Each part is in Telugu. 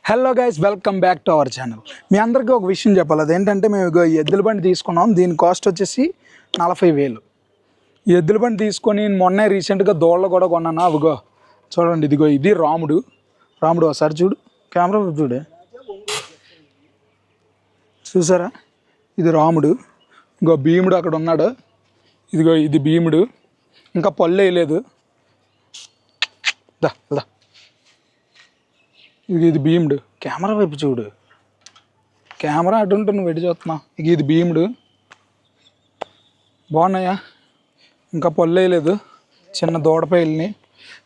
Hello guys, welcome back to our channel. మీ అందరికీ ఒక విషయం చెప్పాలి. అదేంటంటే మేము ఈ ఎద్దుల బండి తీసుకున్నాం. దీని కాస్ట్ వచ్చేసి 40,000. ఈ ఎద్దుల బండి తీసుకొని మొన్నే రీసెంట్గా దోళ్ళ కూడా కొన్నాను. అవిగో చూడండి, ఇదిగో ఇది రాముడు. ఒకసారి చూడు, కెమెరా చూడే, చూసారా? ఇది రాముడు. ఇంకో భీముడు అక్కడ ఉన్నాడు. ఇదిగో ఇది భీముడు, ఇంకా పళ్ళు వేయలేదు. దా దా, ఇది భీముడు. కెమెరా వైపు చూడు, కెమెరా అటు ఉంటే నువ్వు ఎటు చూస్తున్నావు. ఇది భీముడు. బాగున్నాయా? ఇంకా పళ్ళు వేయలేదు, చిన్న దూడపైల్ని.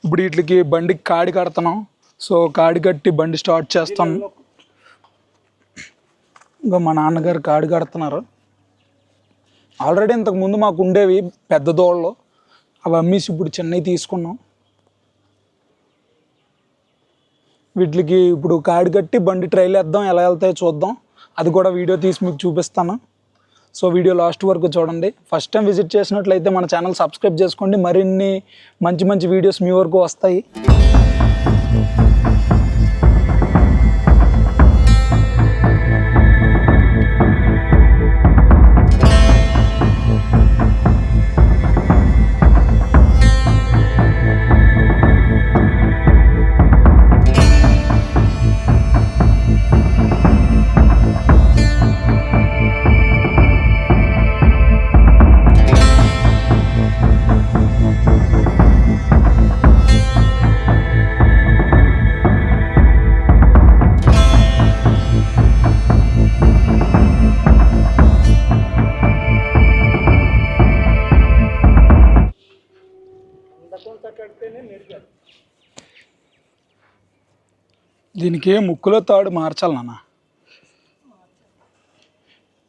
ఇప్పుడు వీటికి బండికి కాడి కడుతున్నాం. సో కాడి కట్టి బండి స్టార్ట్ చేస్తాం. ఇంకా మా నాన్నగారు కాడి కడుతున్నారు. ఆల్రెడీ ఇంతకుముందు మాకు ఉండేవి పెద్ద దోళ్ళు, అవి అమ్మేసి ఇప్పుడు చిన్నవి తీసుకున్నాం. వీటికి ఇప్పుడు కాడి కట్టి బండి ట్రైల్ వేద్దాం, ఎలా వెళ్తాయో చూద్దాం. అది కూడా వీడియో తీసి మీకు చూపిస్తాను. సో వీడియో లాస్ట్ వరకు చూడండి. ఫస్ట్ టైం విజిట్ చేసినట్లయితే మన ఛానల్ సబ్స్క్రైబ్ చేసుకోండి. మరిన్ని మంచి మంచి వీడియోస్ మీ వరకు వస్తాయి. దీనికి ముక్కులో తాడు మార్చాలి నాన్న.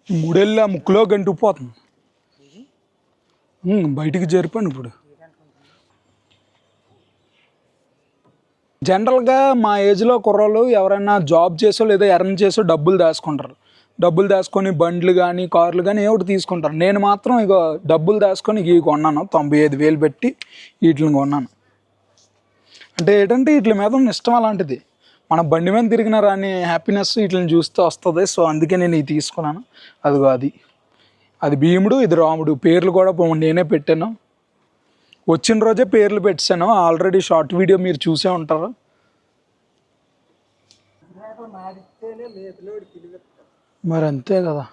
మూడేళ్ళ ముక్కులో గంటుకుపోతుంది. బయటికి జరిపాను. ఇప్పుడు జనరల్గా మా ఏజ్లో కుర్రోళ్ళు ఎవరైనా జాబ్ చేసో లేదా ఎర్న్ చేసో డబ్బులు దాచుకుంటారు. డబ్బులు దాచుకొని బండ్లు కానీ కార్లు కానీ ఏమిటి తీసుకుంటారు. నేను మాత్రం ఇక డబ్బులు దాచుకొని ఇవి కొన్నాను. 95,000 పెట్టి వీటిని కొన్నాను. అంటే ఏంటంటే వీటి మీద ఉన్న ఇష్టం అలాంటిది. మన బండి మీద తిరిగిన రాని హ్యాపీనెస్ వీటిని చూస్తే వస్తుంది. సో అందుకే నేను ఇది తీసుకున్నాను. అదిగో అది భీముడు, ఇది రాముడు. పేర్లు కూడా నేనే పెట్టాను. వచ్చిన రోజే పేర్లు పెట్టాను. ఆల్రెడీ షార్ట్ వీడియో మీరు చూసే ఉంటారు. మరి అంతే కదా.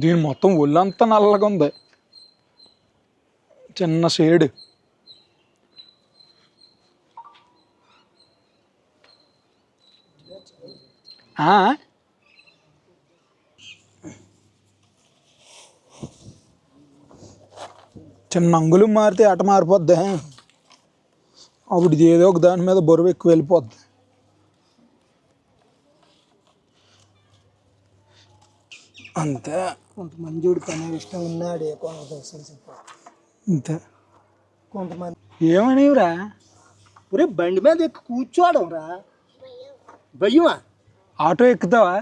దీని మొత్తం ఒళ్ళంతా నల్లగా ఉంది, చిన్న షేడ్. చిన్న అంగుళం మారితే అట మారిపోద్ది. అప్పుడు ఇది ఏదో ఒక దాని మీద బరువు ఎక్కువ వెళ్ళిపోద్ది. అంతే. కొంతమంది చూడు పని ఇష్టం ఉన్నాడు, అంతే. కొంతమంది ఏమనిరా ఒరే బండి మీద ఎక్కి కూర్చోవడం రా భయ్యమా. ఆటో ఎక్కుతావా?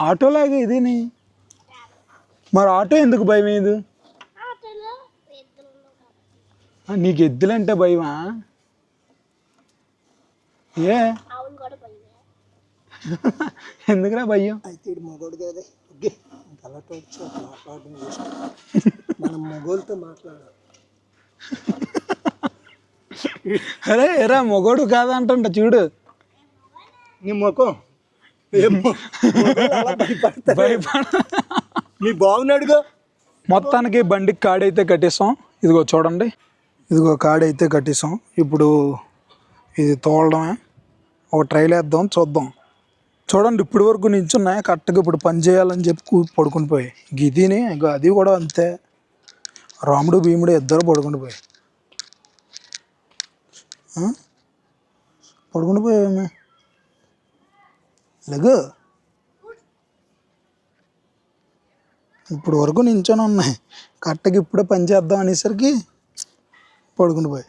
ఆటోలాగే ఇది. మరి ఆటో ఎందుకు భయం? ఇది నీకు ఎద్దులంటే భయమా? ఏ ఎందుకురా భయం? అయితే మగోడు కదా, మనం మగోళ్ళతో మాట్లాడాలి. అరే ఎరా మొగోడు కాదంట చూడు నీ ముఖం. నీ బాగున్నాడుగా. మొత్తానికి బండికి కాడైతే కట్టేసాం. ఇదిగో చూడండి, ఇదిగో కాడైతే కట్టేసాం. ఇప్పుడు ఇది తోలడమే. ఒక ట్రైల్ వేద్దాం, చూద్దాం. చూడండి ఇప్పటి వరకు నించున్నాయి కరెక్ట్గా. ఇప్పుడు పని చేయాలని చెప్పి పడుకుని పోయి గిదిని. ఇక అది కూడా అంతే. రాముడు భీముడు ఇద్దరు పడుకుని పోయామే. లెగు ఇప్పుడు వరకు నించొని ఉన్నాయి. కరెక్ట్గా ఇప్పుడే పని చేద్దాం అనేసరికి పడుకుని పోయి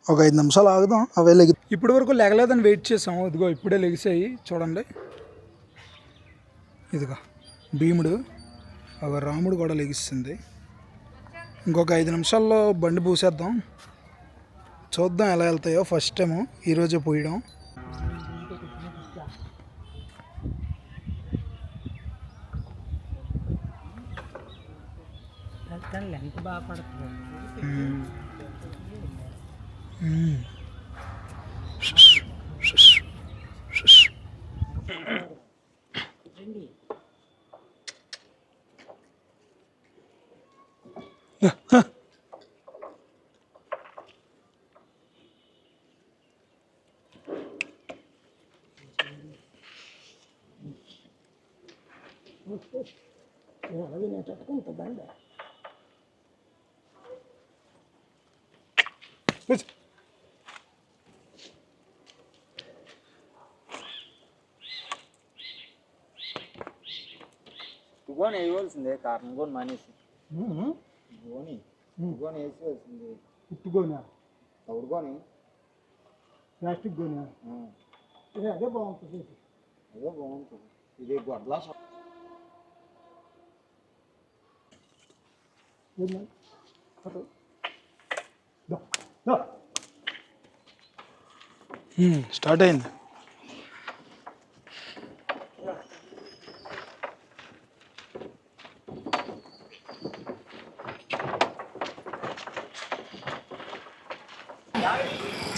ఒక 5 నిమిషాలు ఆగుదాం. అవే లెగి ఇప్పటి వరకు లెగలేదని వెయిట్ చేసాము. ఇదిగో ఇప్పుడే లెగిసాయి. చూడండి, ఇదిగో భీముడు. ఒక రాముడు కూడా లెగిస్తుంది. ఇంకొక 5 నిమిషాల్లో బండి పూసేద్దాం. చూద్దాం ఎలా వెళ్తాయో. ఫస్ట్ టైము ఈరోజే పోయడం. బాగా పడుతుంది. గోని వేయవలసిందే, కారణం గోని మానేసి గోని వేసేవలసింది. ఉట్టుగోనా తౌడు గోని, ప్లాస్టిక్ గోనా అదే బాగుంటుంది. ఇది గొడ్ల స్టార్ట్ అయింది.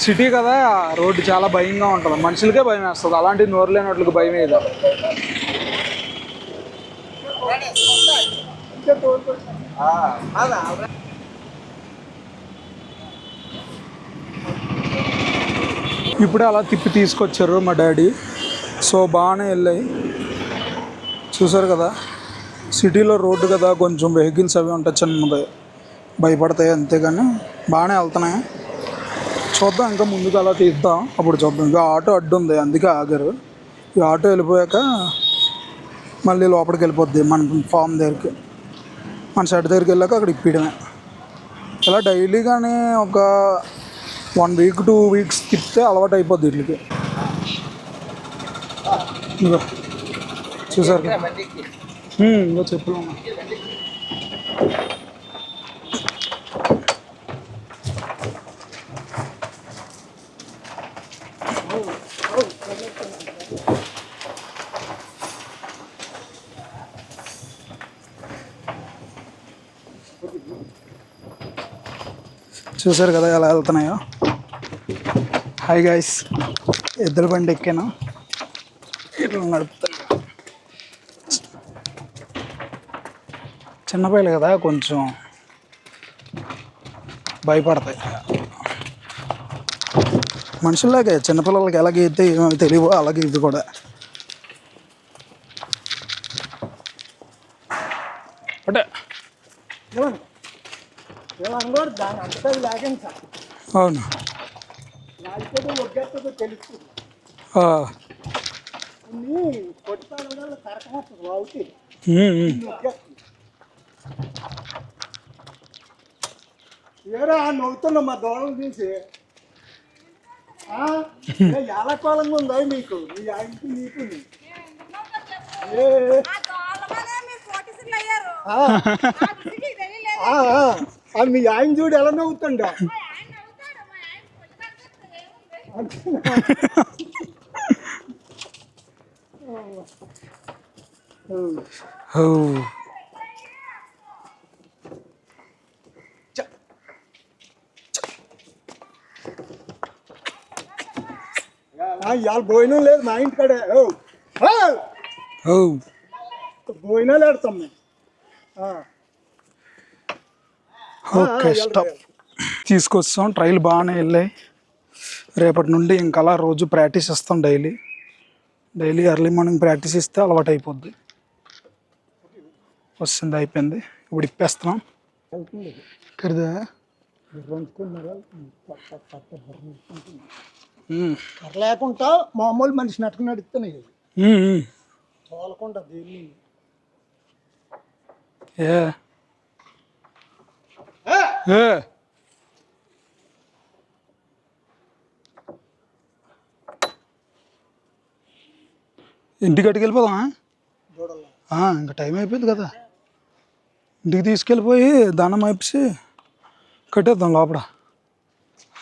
సిటీ కదా, రోడ్డు చాలా భయంగా ఉంటుంది. మనుషులకే భయం వేస్తుంది, అలాంటి నోరు లేని వాటికి భయం వేయదు. ఇప్పుడే అలా తిప్పి తీసుకొచ్చారు మా డాడీ. సో బాగానే వెళ్ళాయి. చూసారు కదా, సిటీలో రోడ్డు కదా, కొంచెం వెహికల్స్ అవి ఉంటాయి, చిన్నది భయపడతాయి, అంతేగాని బాగానే వెళ్తున్నాయి. చూద్దాం, ఇంకా ముందుకు అలా తీద్దాం, అప్పుడు చూద్దాం. ఇంకా ఆటో అడ్డు ఉంది, అందుకే ఆగారు. ఈ ఆటో వెళ్ళిపోయాక మళ్ళీ లోపలికి వెళ్ళిపోద్ది మన ఫామ్ దగ్గరికి. మన షెడ్ దగ్గరికి వెళ్ళాక అక్కడ ఇప్పియడమే. ఇలా డైలీ కానీ ఒక 1 వీక్ 2 వీక్స్ తిప్పితే అలవాటు అయిపోద్ది వీటికి. ఇగో చూసారు కదా, ఇంకో చెప్పులు ఉన్నాయి. చూసారు కదా ఎలా వెళ్తున్నాయో. హాయ్ గైస్, ఎద్దుల బండి ఎక్కాను, ఇట్లా నడుపుతాను. చిన్నపిల్లలు కదా, కొంచెం భయపడతాయి. మనుషుల్లాగే చిన్నపిల్లలకి ఎలాగ అయితే ఏమేమి తెలియవో అలాగే ఇది కూడా. అంటే దాని అంతా లాగండి సార్. అవును, లాగితే ఒగ్గేస్తుందో తెలుస్తుంది. కొట్టుకోవడం కరకం వస్తుంది, అవుతుంది. ఏరా నవ్వుతున్నా మా దోళం తీసి. ఎలా కోలంగా ఉందా మీకు, మీ ఆయనకి నీకు? మీ ఆయన చూడు ఎలా నవ్వుతుండ. ఇవాళ భోజనం లేదు మా ఇంటి కాడే. భోజనాలు ఆడతాం మేము. Okay, stop. తీసుకొస్తాం. ట్రైల్ బాగానే వెళ్ళాయి. రేపటి నుండి ఇంకా అలా రోజు ప్రాక్టీస్ ఇస్తాం. డైలీ ఎర్లీ మార్నింగ్ ప్రాక్టీస్ ఇస్తే అలవాటు అయిపోద్ది. వస్తుంది, అయిపోయింది. ఇప్పుడు ఇప్పేస్తున్నాం. కర్దా లేకుండా మామూలు మనిషి నట్టుకు నడుస్తున్నాయి. తోలకుండా దీన్ని ఇంటికి అట్టుకు వెళ్ళిపోదామా? ఇంకా టైం అయిపోయింది కదా. ఇంటికి తీసుకెళ్ళిపోయి దానం అయిపోయి కట్టేద్దాం లోపల.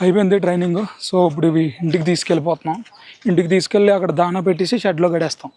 అయిపోయింది ట్రైనింగ్. సో ఇప్పుడు ఇవి ఇంటికి తీసుకెళ్ళిపోతున్నాం. ఇంటికి తీసుకెళ్ళి అక్కడ దానా పెట్టేసి షెడ్లో కడేస్తాం.